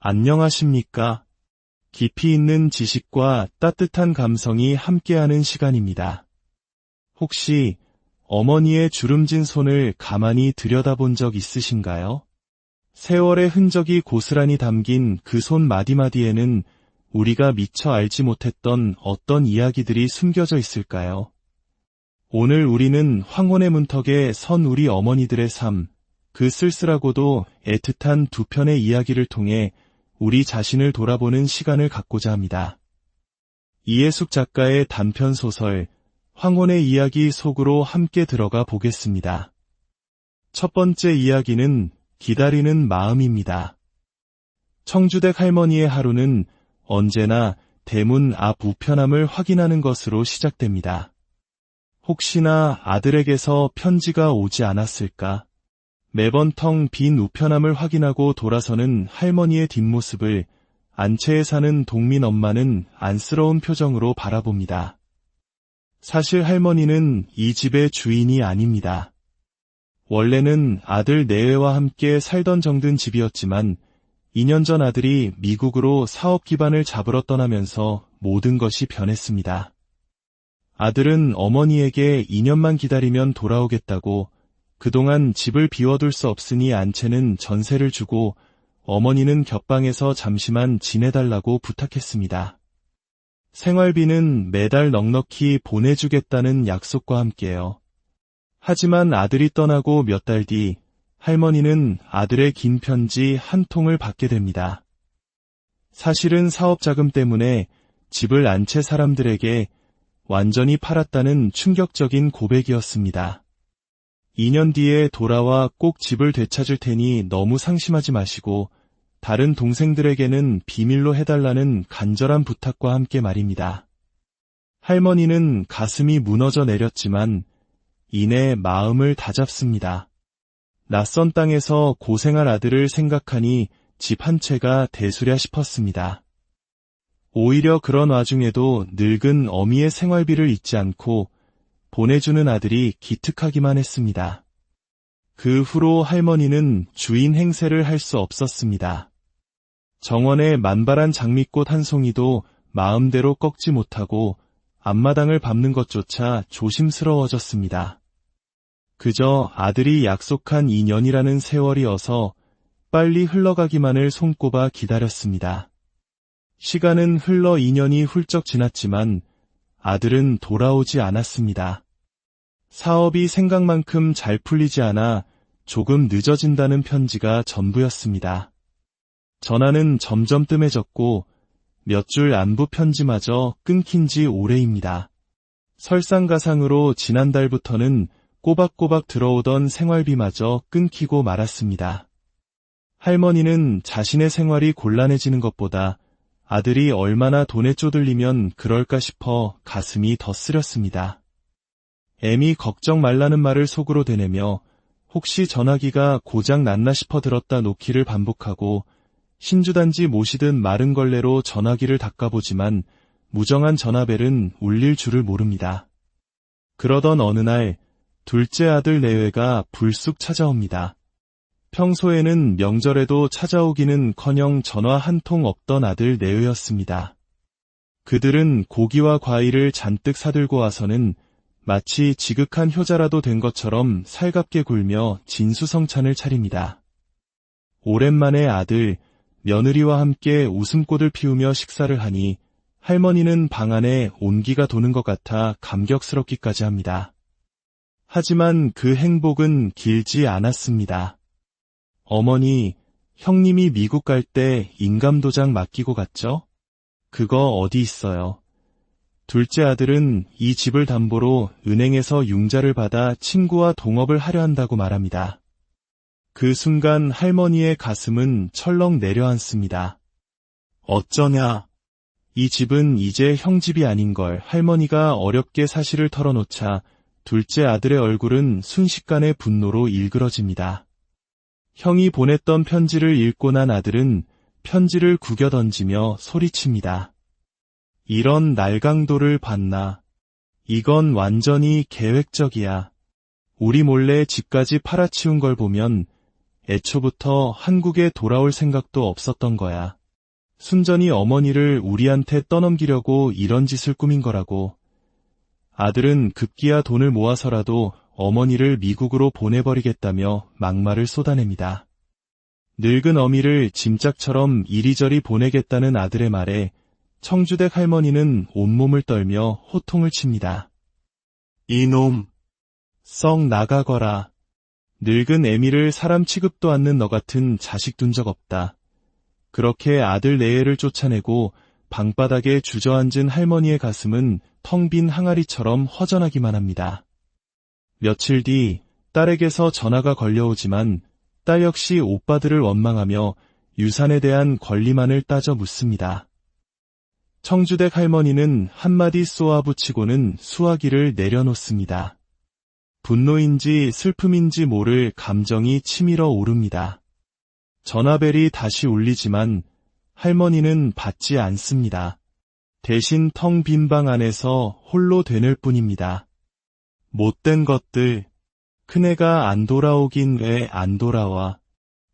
안녕하십니까? 깊이 있는 지식과 따뜻한 감성이 함께하는 시간입니다. 혹시 어머니의 주름진 손을 가만히 들여다본 적 있으신가요? 세월의 흔적이 고스란히 담긴 그 손 마디마디에는 우리가 미처 알지 못했던 어떤 이야기들이 숨겨져 있을까요? 오늘 우리는 황혼의 문턱에 선 우리 어머니들의 삶, 그 쓸쓸하고도 애틋한 두 편의 이야기를 통해 우리 자신을 돌아보는 시간을 갖고자 합니다. 이해숙 작가의 단편 소설 황혼의 이야기 속으로 함께 들어가 보겠습니다. 첫 번째 이야기는 기다리는 마음입니다. 청주댁 할머니의 하루는 언제나 대문 앞 우편함을 확인하는 것으로 시작됩니다. 혹시나 아들에게서 편지가 오지 않았을까? 매번 텅 빈 우편함을 확인하고 돌아서는 할머니의 뒷모습을 안채에 사는 동민 엄마는 안쓰러운 표정으로 바라봅니다. 사실 할머니는 이 집의 주인이 아닙니다. 원래는 아들 내외와 함께 살던 정든 집이었지만 2년 전 아들이 미국으로 사업 기반을 잡으러 떠나면서 모든 것이 변했습니다. 아들은 어머니에게 2년만 기다리면 돌아오겠다고 그동안 집을 비워둘 수 없으니 안채는 전세를 주고 어머니는 곁방에서 잠시만 지내달라고 부탁했습니다. 생활비는 매달 넉넉히 보내주겠다는 약속과 함께요. 하지만 아들이 떠나고 몇 달 뒤 할머니는 아들의 긴 편지 한 통을 받게 됩니다. 사실은 사업 자금 때문에 집을 안채 사람들에게 완전히 팔았다는 충격적인 고백이었습니다. 2년 뒤에 돌아와 꼭 집을 되찾을 테니 너무 상심하지 마시고 다른 동생들에게는 비밀로 해달라는 간절한 부탁과 함께 말입니다. 할머니는 가슴이 무너져 내렸지만 이내 마음을 다잡습니다. 낯선 땅에서 고생할 아들을 생각하니 집 한 채가 대수랴 싶었습니다. 오히려 그런 와중에도 늙은 어미의 생활비를 잊지 않고 보내주는 아들이 기특하기만 했습니다. 그 후로 할머니는 주인 행세를 할 수 없었습니다. 정원의 만발한 장미꽃 한 송이도 마음대로 꺾지 못하고 앞마당을 밟는 것조차 조심스러워졌습니다. 그저 아들이 약속한 2년이라는 세월이 어서 빨리 흘러가기만을 손꼽아 기다렸습니다. 시간은 흘러 2년이 훌쩍 지났지만 아들은 돌아오지 않았습니다. 사업이 생각만큼 잘 풀리지 않아 조금 늦어진다는 편지가 전부였습니다. 전화는 점점 뜸해졌고 몇 줄 안부 편지마저 끊긴 지 오래입니다. 설상가상으로 지난달부터는 꼬박꼬박 들어오던 생활비마저 끊기고 말았습니다. 할머니는 자신의 생활이 곤란해지는 것보다 아들이 얼마나 돈에 쪼들리면 그럴까 싶어 가슴이 더 쓰렸습니다. 애미 걱정 말라는 말을 속으로 되뇌며 혹시 전화기가 고장 났나 싶어 들었다 놓기를 반복하고 신주단지 모시듯 마른 걸레로 전화기를 닦아보지만 무정한 전화벨은 울릴 줄을 모릅니다. 그러던 어느 날 둘째 아들 내외가 불쑥 찾아옵니다. 평소에는 명절에도 찾아오기는커녕 전화 한 통 없던 아들 내외였습니다. 그들은 고기와 과일을 잔뜩 사들고 와서는 마치 지극한 효자라도 된 것처럼 살갑게 굴며 진수성찬을 차립니다. 오랜만에 아들, 며느리와 함께 웃음꽃을 피우며 식사를 하니 할머니는 방 안에 온기가 도는 것 같아 감격스럽기까지 합니다. 하지만 그 행복은 길지 않았습니다. 어머니, 형님이 미국 갈 때 인감도장 맡기고 갔죠? 그거 어디 있어요? 둘째 아들은 이 집을 담보로 은행에서 융자를 받아 친구와 동업을 하려 한다고 말합니다. 그 순간 할머니의 가슴은 철렁 내려앉습니다. 어쩌냐? 이 집은 이제 형 집이 아닌 걸 할머니가 어렵게 사실을 털어놓자 둘째 아들의 얼굴은 순식간에 분노로 일그러집니다. 형이 보냈던 편지를 읽고 난 아들은 편지를 구겨 던지며 소리칩니다. 이런 날강도를 봤나? 이건 완전히 계획적이야. 우리 몰래 집까지 팔아치운 걸 보면 애초부터 한국에 돌아올 생각도 없었던 거야. 순전히 어머니를 우리한테 떠넘기려고 이런 짓을 꾸민 거라고. 아들은 급기야 돈을 모아서라도 어머니를 미국으로 보내버리겠다며 막말을 쏟아냅니다. 늙은 어미를 짐짝처럼 이리저리 보내겠다는 아들의 말에 청주댁 할머니는 온몸을 떨며 호통을 칩니다. 이놈! 썩 나가거라. 늙은 애미를 사람 취급도 않는 너 같은 자식 둔 적 없다. 그렇게 아들 내애를 쫓아내고 방바닥에 주저앉은 할머니의 가슴은 텅 빈 항아리처럼 허전하기만 합니다. 며칠 뒤 딸에게서 전화가 걸려오지만 딸 역시 오빠들을 원망하며 유산에 대한 권리만을 따져 묻습니다. 청주댁 할머니는 한마디 쏘아붙이고는 수화기를 내려놓습니다. 분노인지 슬픔인지 모를 감정이 치밀어 오릅니다. 전화벨이 다시 울리지만 할머니는 받지 않습니다. 대신 텅 빈 방 안에서 홀로 되뇌일 뿐입니다. 못된 것들, 큰애가 안 돌아오긴 왜 안 돌아와.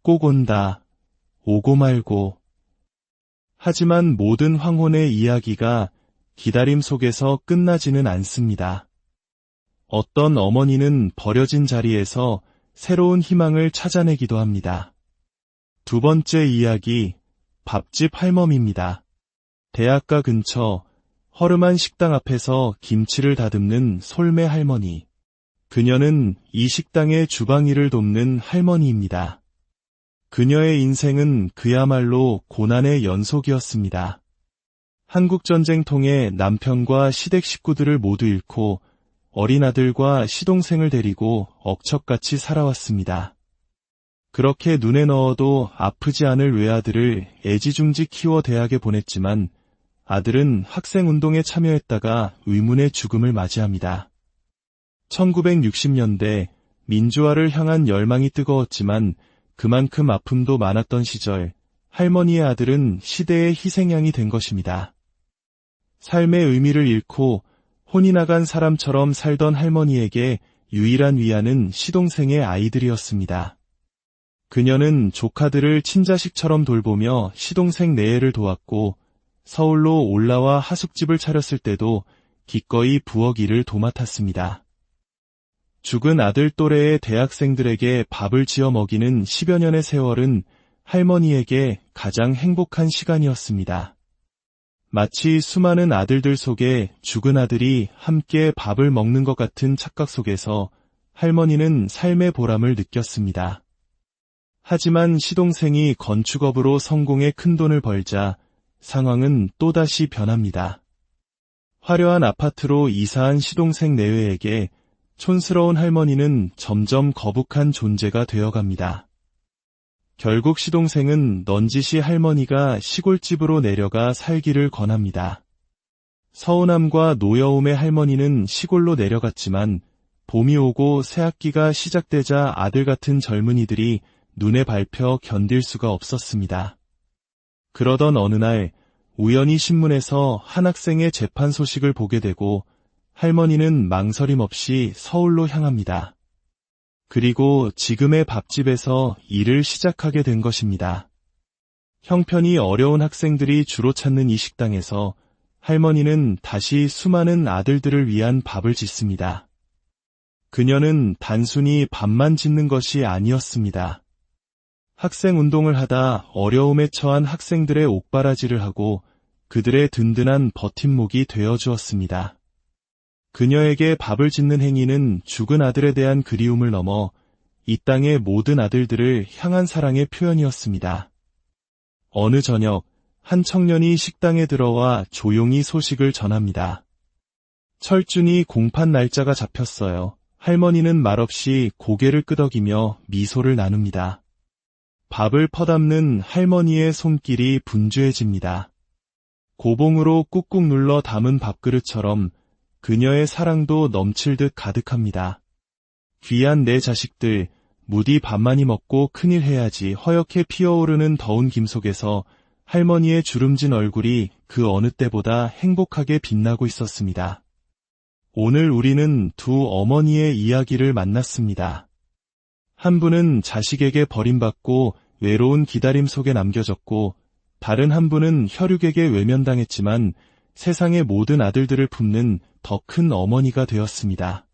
꼭 온다. 오고 말고. 하지만 모든 황혼의 이야기가 기다림 속에서 끝나지는 않습니다. 어떤 어머니는 버려진 자리에서 새로운 희망을 찾아내기도 합니다. 두 번째 이야기, 밥집 할멈입니다. 대학가 근처 허름한 식당 앞에서 김치를 다듬는 솔매 할머니. 그녀는 이 식당의 주방 일을 돕는 할머니입니다. 그녀의 인생은 그야말로 고난의 연속이었습니다. 한국전쟁 통해 남편과 시댁 식구들을 모두 잃고 어린 아들과 시동생을 데리고 억척같이 살아왔습니다. 그렇게 눈에 넣어도 아프지 않을 외아들을 애지중지 키워 대학에 보냈지만 아들은 학생운동에 참여했다가 의문의 죽음을 맞이합니다. 1960년대 민주화를 향한 열망이 뜨거웠지만 그만큼 아픔도 많았던 시절 할머니의 아들은 시대의 희생양이 된 것입니다. 삶의 의미를 잃고 혼이 나간 사람처럼 살던 할머니에게 유일한 위안은 시동생의 아이들이었습니다. 그녀는 조카들을 친자식처럼 돌보며 시동생 내애를 도왔고 서울로 올라와 하숙집을 차렸을 때도 기꺼이 부엌 일을 도맡았습니다. 죽은 아들 또래의 대학생들에게 밥을 지어 먹이는 10여 년의 세월은 할머니에게 가장 행복한 시간이었습니다. 마치 수많은 아들들 속에 죽은 아들이 함께 밥을 먹는 것 같은 착각 속에서 할머니는 삶의 보람을 느꼈습니다. 하지만 시동생이 건축업으로 성공해 큰돈을 벌자 상황은 또다시 변합니다. 화려한 아파트로 이사한 시동생 내외에게 촌스러운 할머니는 점점 거북한 존재가 되어갑니다. 결국 시동생은 넌지시 할머니가 시골집으로 내려가 살기를 권합니다. 서운함과 노여움의 할머니는 시골로 내려갔지만 봄이 오고 새학기가 시작되자 아들 같은 젊은이들이 눈에 밟혀 견딜 수가 없었습니다. 그러던 어느 날 우연히 신문에서 한 학생의 재판 소식을 보게 되고 할머니는 망설임 없이 서울로 향합니다. 그리고 지금의 밥집에서 일을 시작하게 된 것입니다. 형편이 어려운 학생들이 주로 찾는 이 식당에서 할머니는 다시 수많은 아들들을 위한 밥을 짓습니다. 그녀는 단순히 밥만 짓는 것이 아니었습니다. 학생 운동을 하다 어려움에 처한 학생들의 옥바라지를 하고 그들의 든든한 버팀목이 되어주었습니다. 그녀에게 밥을 짓는 행위는 죽은 아들에 대한 그리움을 넘어 이 땅의 모든 아들들을 향한 사랑의 표현이었습니다. 어느 저녁 한 청년이 식당에 들어와 조용히 소식을 전합니다. 철준이 공판 날짜가 잡혔어요. 할머니는 말없이 고개를 끄덕이며 미소를 나눕니다. 밥을 퍼담는 할머니의 손길이 분주해집니다. 고봉으로 꾹꾹 눌러 담은 밥그릇처럼 그녀의 사랑도 넘칠 듯 가득합니다. 귀한 내 자식들, 무디 밥 많이 먹고 큰일 해야지 허옇게 피어오르는 더운 김 속에서 할머니의 주름진 얼굴이 그 어느 때보다 행복하게 빛나고 있었습니다. 오늘 우리는 두 어머니의 이야기를 만났습니다. 한 분은 자식에게 버림받고 외로운 기다림 속에 남겨졌고, 다른 한 분은 혈육에게 외면당했지만 세상의 모든 아들들을 품는 더 큰 어머니가 되었습니다.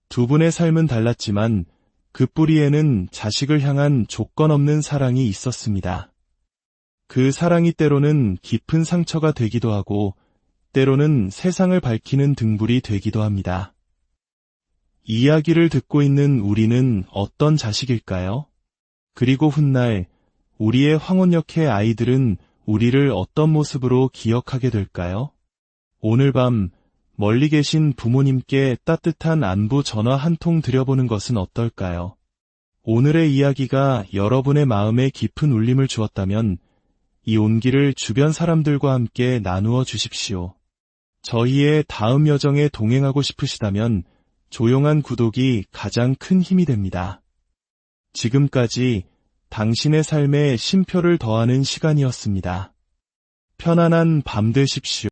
두 분의 삶은 달랐지만 그 뿌리에는 자식을 향한 조건 없는 사랑이 있었습니다. 그 사랑이 때로는 깊은 상처가 되기도 하고, 때로는 세상을 밝히는 등불이 되기도 합니다. 이 이야기를 듣고 있는 우리는 어떤 자식일까요? 그리고 훗날 우리의 황혼역의 아이들은 우리를 어떤 모습으로 기억하게 될까요? 오늘 밤 멀리 계신 부모님께 따뜻한 안부 전화 한 통 드려보는 것은 어떨까요? 오늘의 이야기가 여러분의 마음에 깊은 울림을 주었다면 이 온기를 주변 사람들과 함께 나누어 주십시오. 저희의 다음 여정에 동행하고 싶으시다면 조용한 구독이 가장 큰 힘이 됩니다. 지금까지 당신의 삶에 쉼표를 더하는 시간이었습니다. 편안한 밤 되십시오.